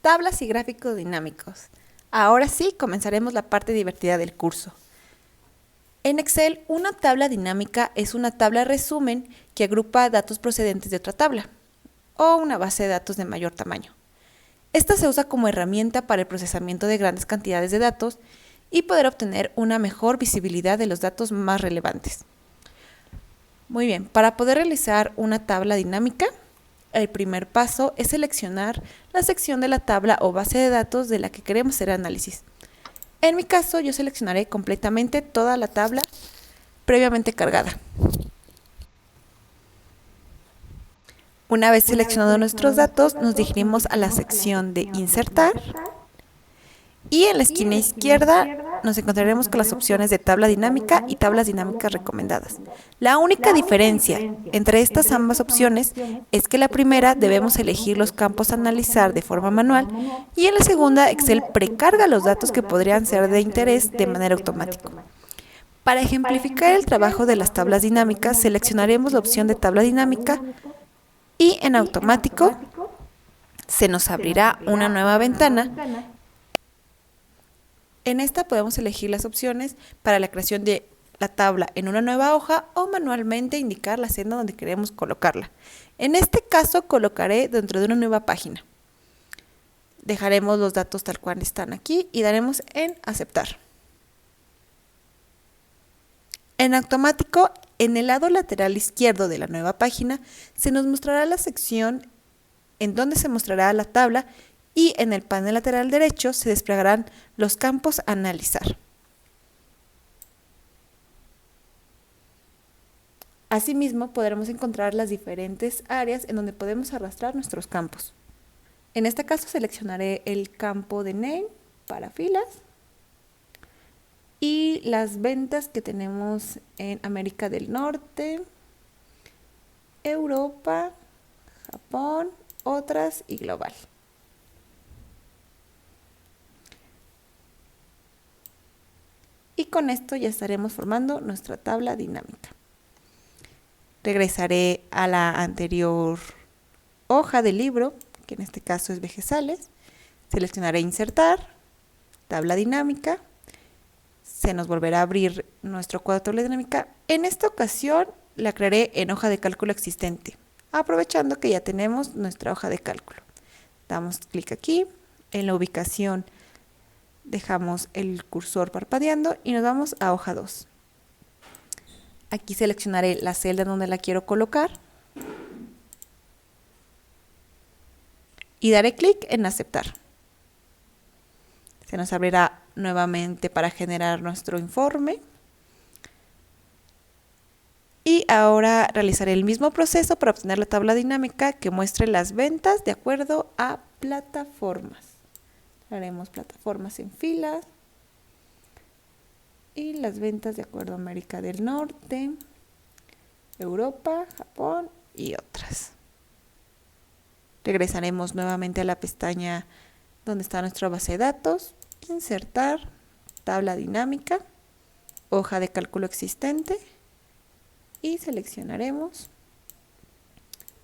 Tablas y gráficos dinámicos. Ahora sí, comenzaremos la parte divertida del curso. En Excel, una tabla dinámica es una tabla resumen que agrupa datos procedentes de otra tabla o una base de datos de mayor tamaño. Esta se usa como herramienta para el procesamiento de grandes cantidades de datos y poder obtener una mejor visibilidad de los datos más relevantes. Muy bien, para poder realizar una tabla dinámica, el primer paso es seleccionar la sección de la tabla o base de datos de la que queremos hacer análisis. En mi caso, yo seleccionaré completamente toda la tabla previamente cargada. Una vez seleccionados nuestros datos, nos dirigimos a la sección de Insertar y en la esquina izquierda nos encontraremos con las opciones de tabla dinámica y tablas dinámicas recomendadas. La única diferencia entre estas ambas opciones es que la primera debemos elegir los campos a analizar de forma manual y en la segunda Excel precarga los datos que podrían ser de interés de manera automática. Para ejemplificar el trabajo de las tablas dinámicas, seleccionaremos la opción de tabla dinámica y en automático se nos abrirá una nueva ventana. En esta podemos elegir las opciones para la creación de la tabla en una nueva hoja o manualmente indicar la celda donde queremos colocarla. En este caso colocaré dentro de una nueva página. Dejaremos los datos tal cual están aquí y daremos en aceptar. En automático, en el lado lateral izquierdo de la nueva página se nos mostrará la sección en donde se mostrará la tabla y en el panel lateral derecho se desplegarán los campos a analizar. Asimismo, podremos encontrar las diferentes áreas en donde podemos arrastrar nuestros campos. En este caso seleccionaré el campo de Name para filas y las ventas que tenemos en América del Norte, Europa, Japón, otras y global. Y con esto ya estaremos formando nuestra tabla dinámica. Regresaré a la anterior hoja del libro, que en este caso es vegetales. Seleccionaré insertar, tabla dinámica. Se nos volverá a abrir nuestro cuadro de tabla dinámica. En esta ocasión la crearé en hoja de cálculo existente, aprovechando que ya tenemos nuestra hoja de cálculo. Damos clic aquí, en la ubicación dejamos el cursor parpadeando y nos vamos a hoja 2. Aquí seleccionaré la celda donde la quiero colocar y daré clic en aceptar. Se nos abrirá nuevamente para generar nuestro informe. Y ahora realizaré el mismo proceso para obtener la tabla dinámica que muestre las ventas de acuerdo a plataformas. Haremos plataformas en filas y las ventas de acuerdo a América del Norte, Europa, Japón y otras. Regresaremos nuevamente a la pestaña donde está nuestra base de datos, insertar, tabla dinámica, hoja de cálculo existente y seleccionaremos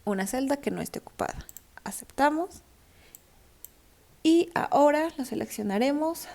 una celda que no esté ocupada. Aceptamos y ahora lo seleccionaremos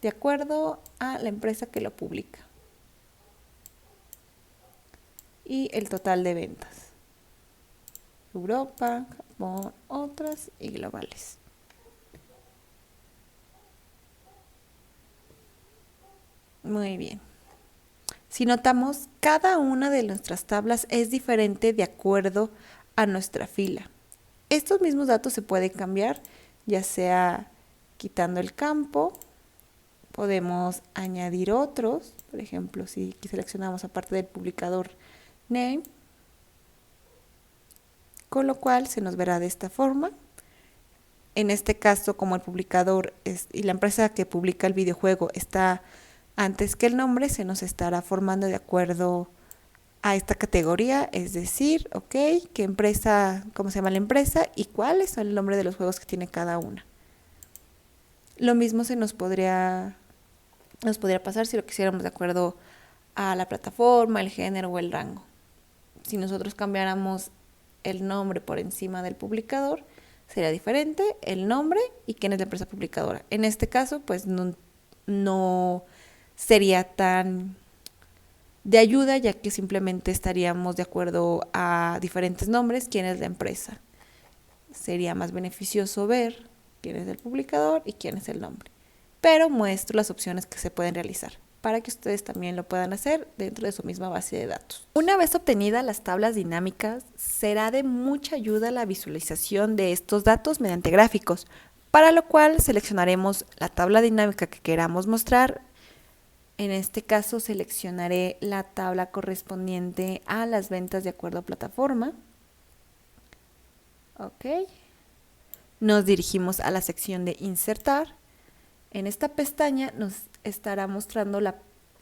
de acuerdo a la empresa que lo publica y el total de ventas. Europa, Japón, otras y globales. Muy bien. Si notamos, cada una de nuestras tablas es diferente de acuerdo a nuestra fila. Estos mismos datos se pueden cambiar, ya sea quitando el campo, podemos añadir otros, por ejemplo, si seleccionamos aparte del publicador Name, con lo cual se nos verá de esta forma. En este caso, como el publicador y la empresa que publica el videojuego está antes que el nombre, se nos estará formando de acuerdo a esta categoría, es decir, qué empresa, cómo se llama la empresa y cuáles son el nombre de los juegos que tiene cada una. Lo mismo nos podría pasar si lo quisiéramos de acuerdo a la plataforma, el género o el rango. Si nosotros cambiáramos el nombre por encima del publicador, sería diferente, el nombre y quién es la empresa publicadora. En este caso, pues no sería tan de ayuda, ya que simplemente estaríamos de acuerdo a diferentes nombres, quién es la empresa. Sería más beneficioso ver quién es el publicador y quién es el nombre. Pero muestro las opciones que se pueden realizar para que ustedes también lo puedan hacer dentro de su misma base de datos. Una vez obtenidas las tablas dinámicas, será de mucha ayuda la visualización de estos datos mediante gráficos, para lo cual seleccionaremos la tabla dinámica que queramos mostrar. En este caso seleccionaré la tabla correspondiente a las ventas de acuerdo a plataforma. Ok. Nos dirigimos a la sección de insertar. En esta pestaña nos estará mostrando la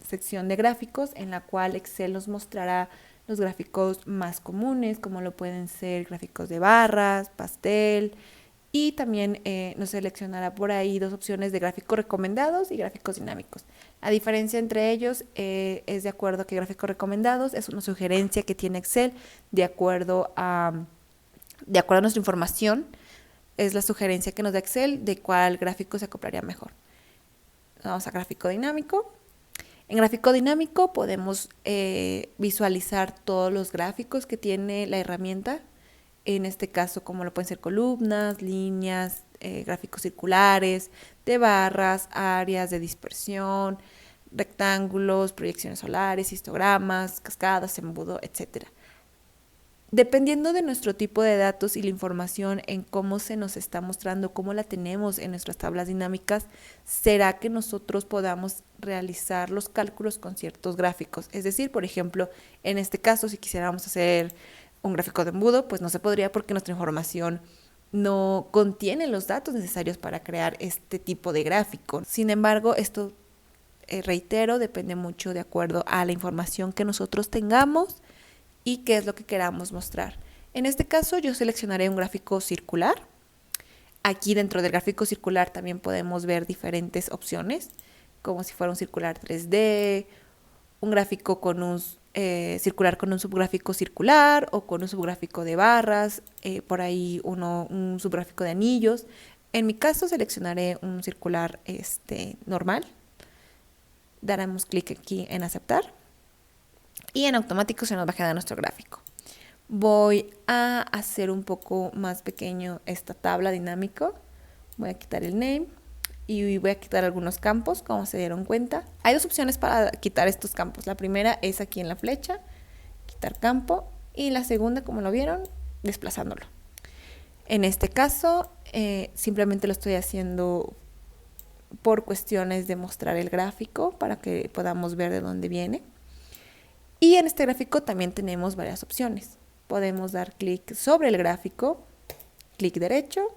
sección de gráficos, en la cual Excel nos mostrará los gráficos más comunes, como lo pueden ser gráficos de barras, pastel, y también nos seleccionará por ahí dos opciones de gráficos recomendados y gráficos dinámicos. La diferencia entre ellos es de acuerdo a que gráficos recomendados es una sugerencia que tiene Excel de acuerdo a nuestra información. Es la sugerencia que nos da Excel de cuál gráfico se acoplaría mejor. Vamos a gráfico dinámico. En gráfico dinámico podemos visualizar todos los gráficos que tiene la herramienta. En este caso, como lo pueden ser columnas, líneas, gráficos circulares, de barras, áreas de dispersión, rectángulos, proyecciones solares, histogramas, cascadas, embudo, etc. Dependiendo de nuestro tipo de datos y la información en cómo se nos está mostrando, cómo la tenemos en nuestras tablas dinámicas, será que nosotros podamos realizar los cálculos con ciertos gráficos. Es decir, por ejemplo, en este caso, si quisiéramos hacer un gráfico de embudo, pues no se podría porque nuestra información no contiene los datos necesarios para crear este tipo de gráfico. Sin embargo, esto, reitero, depende mucho de acuerdo a la información que nosotros tengamos y qué es lo que queramos mostrar. En este caso yo seleccionaré un gráfico circular. Aquí dentro del gráfico circular también podemos ver diferentes opciones, como si fuera un circular 3D, un gráfico con un circular con un subgráfico circular o con un subgráfico de barras, por ahí un subgráfico de anillos. En mi caso seleccionaré un circular normal. Daremos clic aquí en aceptar. Y en automático se nos va a quedar nuestro gráfico. Voy a hacer un poco más pequeño esta tabla dinámico. Voy a quitar el name y voy a quitar algunos campos, como se dieron cuenta. Hay dos opciones para quitar estos campos. La primera es aquí en la flecha, quitar campo. Y la segunda, como lo vieron, desplazándolo. En este caso, simplemente lo estoy haciendo por cuestiones de mostrar el gráfico para que podamos ver de dónde viene. Y en este gráfico también tenemos varias opciones. Podemos dar clic sobre el gráfico, clic derecho,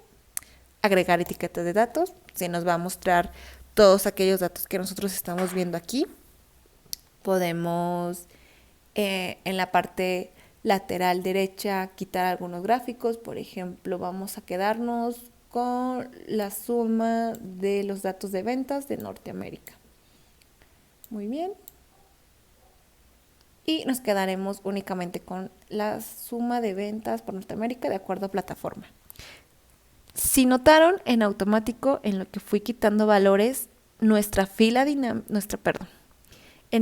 agregar etiqueta de datos. Se nos va a mostrar todos aquellos datos que nosotros estamos viendo aquí. Podemos en la parte lateral derecha quitar algunos gráficos. Por ejemplo, vamos a quedarnos con la suma de los datos de ventas de Norteamérica. Muy bien. Y nos quedaremos únicamente con la suma de ventas por Norteamérica de acuerdo a plataforma. Si notaron, en automático, en lo que fui quitando valores, en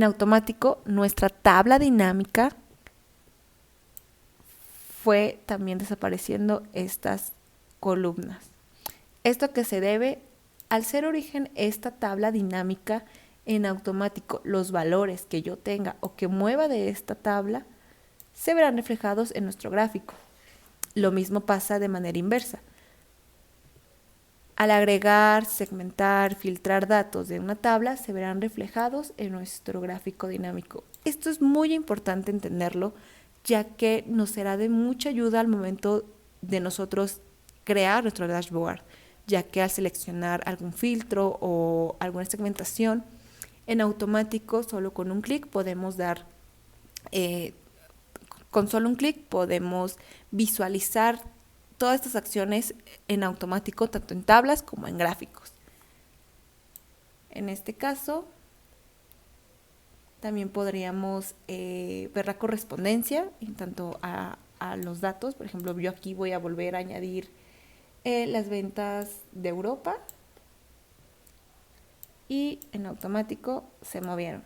automático, nuestra tabla dinámica fue también desapareciendo estas columnas. Esto que se debe al ser origen esta tabla dinámica, en automático los valores que yo tenga o que mueva de esta tabla se verán reflejados en nuestro gráfico. Lo mismo pasa de manera inversa. Al agregar, segmentar, filtrar datos de una tabla, se verán reflejados en nuestro gráfico dinámico. Esto es muy importante entenderlo, ya que nos será de mucha ayuda al momento de nosotros crear nuestro dashboard, ya que al seleccionar algún filtro o alguna segmentación, en automático, solo con un clic podemos con solo un clic podemos visualizar todas estas acciones en automático, tanto en tablas como en gráficos. En este caso, también podríamos ver la correspondencia en tanto a los datos. Por ejemplo, yo aquí voy a volver a añadir las ventas de Europa y en automático se movieron.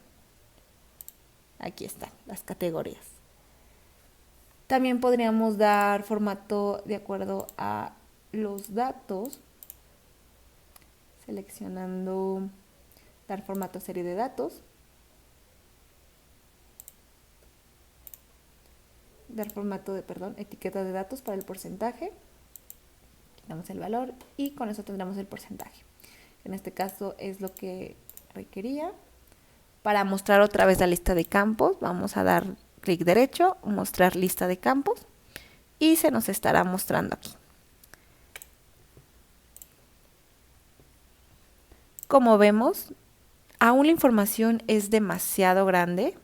Aquí están las categorías. También podríamos dar formato de acuerdo a los datos, seleccionando dar formato serie de datos, dar formato de, etiqueta de datos para el porcentaje, quitamos el valor y con eso tendremos el porcentaje. En este caso es lo que requería. Para mostrar otra vez la lista de campos, vamos a dar clic derecho, mostrar lista de campos y se nos estará mostrando aquí. Como vemos, aún la información es demasiado grande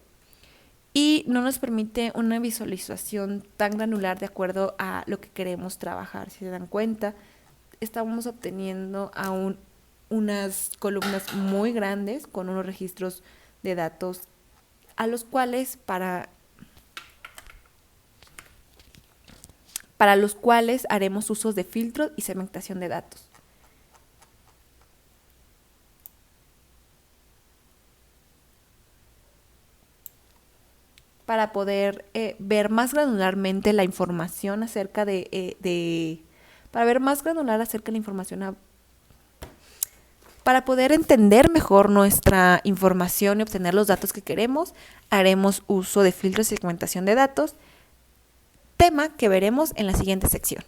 y no nos permite una visualización tan granular de acuerdo a lo que queremos trabajar. Si se dan cuenta, estamos obteniendo aún unas columnas muy grandes con unos registros de datos a los cuales para los cuales haremos usos de filtros y segmentación de datos. Para poder ver más granularmente la información acerca para ver más granular acerca de la información, para poder entender mejor nuestra información y obtener los datos que queremos, haremos uso de filtros y segmentación de datos, tema que veremos en la siguiente sección.